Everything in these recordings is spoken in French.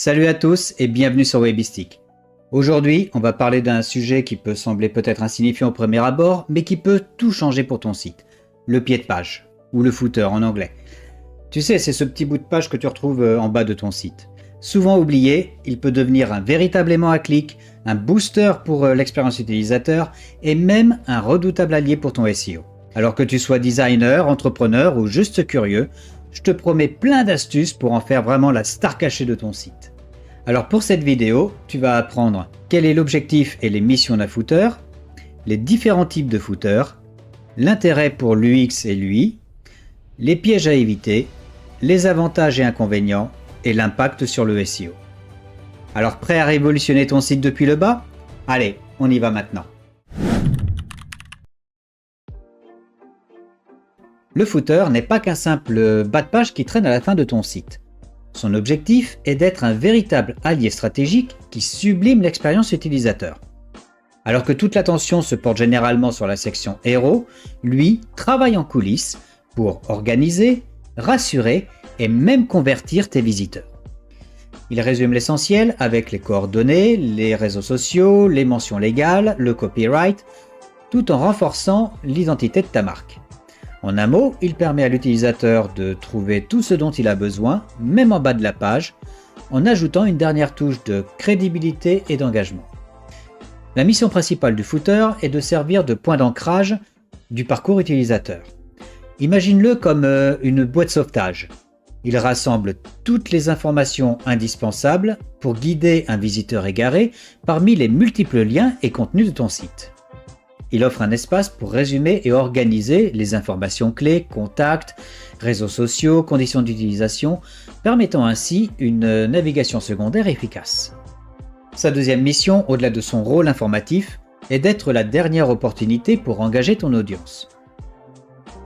Salut à tous et bienvenue sur Webistic. Aujourd'hui, on va parler d'un sujet qui peut sembler peut-être insignifiant au premier abord, mais qui peut tout changer pour ton site. Le pied de page, ou le footer en anglais. Tu sais, c'est ce petit bout de page que tu retrouves en bas de ton site. Souvent oublié, il peut devenir un véritable aimant à clic, un booster pour l'expérience utilisateur et même un redoutable allié pour ton SEO. Alors que tu sois designer, entrepreneur ou juste curieux, je te promets plein d'astuces pour en faire vraiment la star cachée de ton site. Alors pour cette vidéo, tu vas apprendre quel est l'objectif et les missions d'un footer, les différents types de footers, l'intérêt pour l'UX et l'UI, les pièges à éviter, les avantages et inconvénients et l'impact sur le SEO. Alors prêt à révolutionner ton site depuis le bas? Allez, on y va maintenant. Le footer n'est pas qu'un simple bas de page qui traîne à la fin de ton site. Son objectif est d'être un véritable allié stratégique qui sublime l'expérience utilisateur. Alors que toute l'attention se porte généralement sur la section héros, lui travaille en coulisses pour organiser, rassurer et même convertir tes visiteurs. Il résume l'essentiel avec les coordonnées, les réseaux sociaux, les mentions légales, le copyright, tout en renforçant l'identité de ta marque. En un mot, il permet à l'utilisateur de trouver tout ce dont il a besoin, même en bas de la page, en ajoutant une dernière touche de crédibilité et d'engagement. La mission principale du footer est de servir de point d'ancrage du parcours utilisateur. Imagine-le comme une boîte sauvetage. Il rassemble toutes les informations indispensables pour guider un visiteur égaré parmi les multiples liens et contenus de ton site. Il offre un espace pour résumer et organiser les informations clés, contacts, réseaux sociaux, conditions d'utilisation, permettant ainsi une navigation secondaire efficace. Sa deuxième mission, au-delà de son rôle informatif, est d'être la dernière opportunité pour engager ton audience.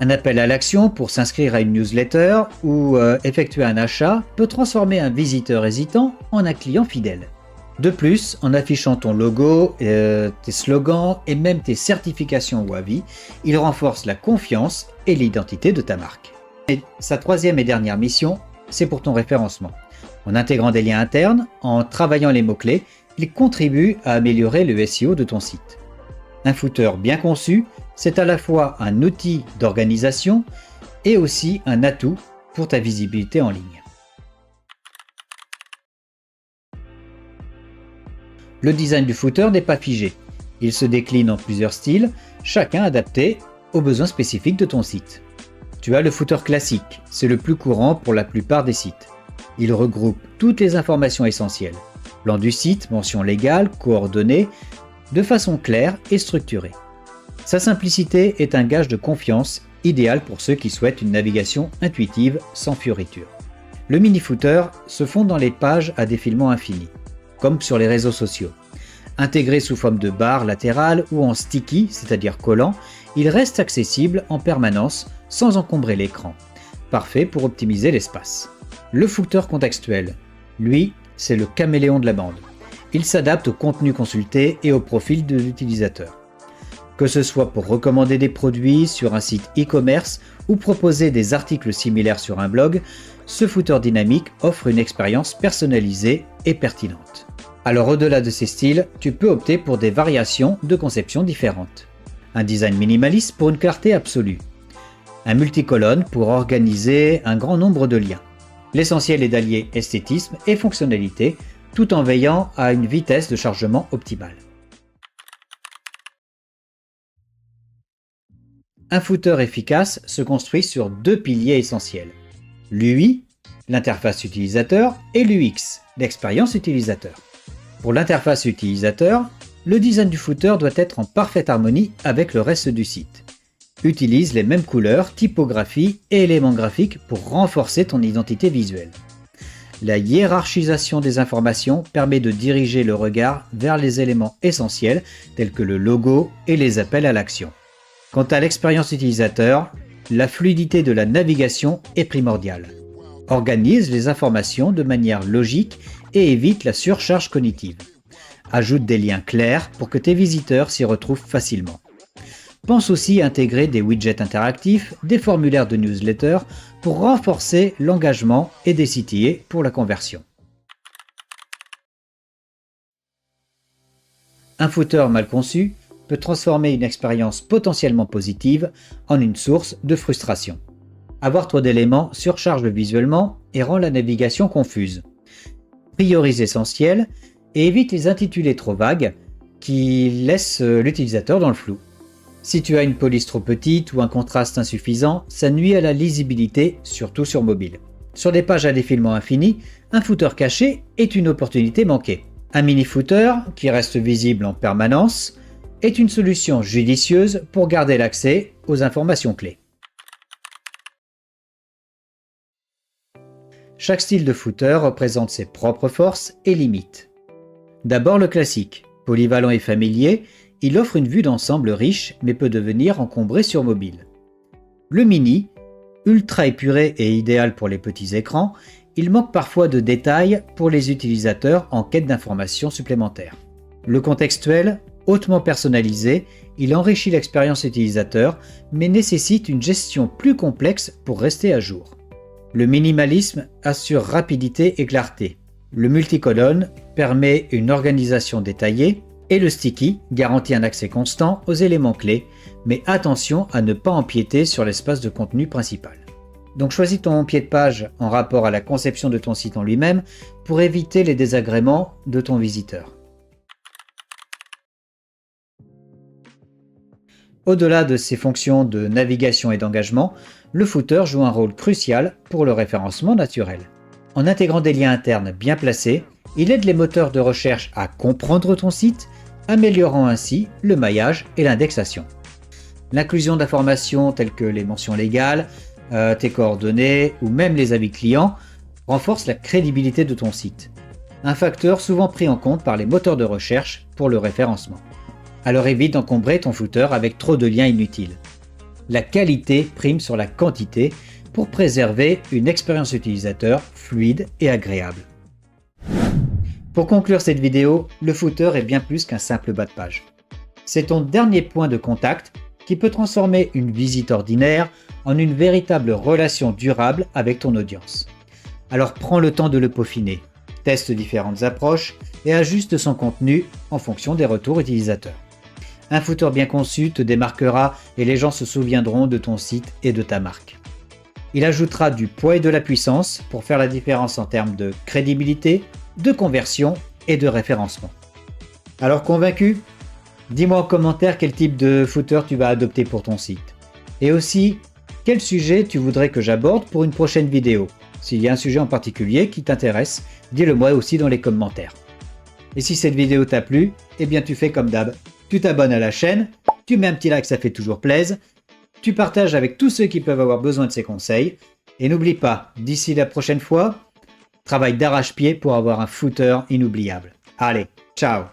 Un appel à l'action pour s'inscrire à une newsletter ou effectuer un achat peut transformer un visiteur hésitant en un client fidèle. De plus, en affichant ton logo, tes slogans et même tes certifications ou avis, il renforce la confiance et l'identité de ta marque. Et sa troisième et dernière mission, c'est pour ton référencement. En intégrant des liens internes, en travaillant les mots-clés, il contribue à améliorer le SEO de ton site. Un footer bien conçu, c'est à la fois un outil d'organisation et aussi un atout pour ta visibilité en ligne. Le design du footer n'est pas figé. Il se décline en plusieurs styles, chacun adapté aux besoins spécifiques de ton site. Tu as le footer classique, c'est le plus courant pour la plupart des sites. Il regroupe toutes les informations essentielles. Plan du site, mentions légales, coordonnées, de façon claire et structurée. Sa simplicité est un gage de confiance, idéal pour ceux qui souhaitent une navigation intuitive sans fioritures. Le mini-footer se fond dans les pages à défilement infini, comme sur les réseaux sociaux. Intégré sous forme de barre latérale ou en sticky, c'est-à-dire collant, il reste accessible en permanence sans encombrer l'écran. Parfait pour optimiser l'espace. Le footer contextuel, lui, c'est le caméléon de la bande. Il s'adapte au contenu consulté et au profil de l'utilisateur. Que ce soit pour recommander des produits sur un site e-commerce ou proposer des articles similaires sur un blog, ce footer dynamique offre une expérience personnalisée et pertinente. Alors au-delà de ces styles, tu peux opter pour des variations de conception différentes. Un design minimaliste pour une clarté absolue. Un multicolonne pour organiser un grand nombre de liens. L'essentiel est d'allier esthétisme et fonctionnalité tout en veillant à une vitesse de chargement optimale. Un footer efficace se construit sur deux piliers essentiels. L'UI, l'interface utilisateur, et l'UX, l'expérience utilisateur. Pour l'interface utilisateur, le design du footer doit être en parfaite harmonie avec le reste du site. Utilise les mêmes couleurs, typographies et éléments graphiques pour renforcer ton identité visuelle. La hiérarchisation des informations permet de diriger le regard vers les éléments essentiels tels que le logo et les appels à l'action. Quant à l'expérience utilisateur, la fluidité de la navigation est primordiale. Organise les informations de manière logique et évite la surcharge cognitive. Ajoute des liens clairs pour que tes visiteurs s'y retrouvent facilement. Pense aussi à intégrer des widgets interactifs, des formulaires de newsletter pour renforcer l'engagement et des CTA pour la conversion. Un footer mal conçu peut transformer une expérience potentiellement positive en une source de frustration. Avoir trop d'éléments surcharge visuellement et rend la navigation confuse. Priorise l'essentiel et évite les intitulés trop vagues qui laissent l'utilisateur dans le flou. Si tu as une police trop petite ou un contraste insuffisant, ça nuit à la lisibilité, surtout sur mobile. Sur des pages à défilement infini, un footer caché est une opportunité manquée. Un mini-footer, qui reste visible en permanence, est une solution judicieuse pour garder l'accès aux informations clés. Chaque style de footer représente ses propres forces et limites. D'abord le classique. Polyvalent et familier, il offre une vue d'ensemble riche mais peut devenir encombré sur mobile. Le mini, ultra épuré et idéal pour les petits écrans, il manque parfois de détails pour les utilisateurs en quête d'informations supplémentaires. Le contextuel, hautement personnalisé, il enrichit l'expérience utilisateur mais nécessite une gestion plus complexe pour rester à jour. Le minimalisme assure rapidité et clarté. Le multicolonne permet une organisation détaillée et le sticky garantit un accès constant aux éléments clés, mais attention à ne pas empiéter sur l'espace de contenu principal. Donc choisis ton pied de page en rapport à la conception de ton site en lui-même pour éviter les désagréments de ton visiteur. Au-delà de ses fonctions de navigation et d'engagement, le footer joue un rôle crucial pour le référencement naturel. En intégrant des liens internes bien placés, il aide les moteurs de recherche à comprendre ton site, améliorant ainsi le maillage et l'indexation. L'inclusion d'informations telles que les mentions légales, tes coordonnées ou même les avis clients renforce la crédibilité de ton site. Un facteur souvent pris en compte par les moteurs de recherche pour le référencement. Alors évite d'encombrer ton footer avec trop de liens inutiles. La qualité prime sur la quantité pour préserver une expérience utilisateur fluide et agréable. Pour conclure cette vidéo, le footer est bien plus qu'un simple bas de page. C'est ton dernier point de contact qui peut transformer une visite ordinaire en une véritable relation durable avec ton audience. Alors prends le temps de le peaufiner, teste différentes approches et ajuste son contenu en fonction des retours utilisateurs. Un footer bien conçu te démarquera et les gens se souviendront de ton site et de ta marque. Il ajoutera du poids et de la puissance pour faire la différence en termes de crédibilité, de conversion et de référencement. Alors convaincu? Dis-moi en commentaire quel type de footer tu vas adopter pour ton site. Et aussi, quel sujet tu voudrais que j'aborde pour une prochaine vidéo. S'il y a un sujet en particulier qui t'intéresse, dis-le moi aussi dans les commentaires. Et si cette vidéo t'a plu, eh bien tu fais comme d'hab. Tu t'abonnes à la chaîne, tu mets un petit like, ça fait toujours plaisir. Tu partages avec tous ceux qui peuvent avoir besoin de ces conseils. Et n'oublie pas, d'ici la prochaine fois, travaille d'arrache-pied pour avoir un footer inoubliable. Allez, ciao!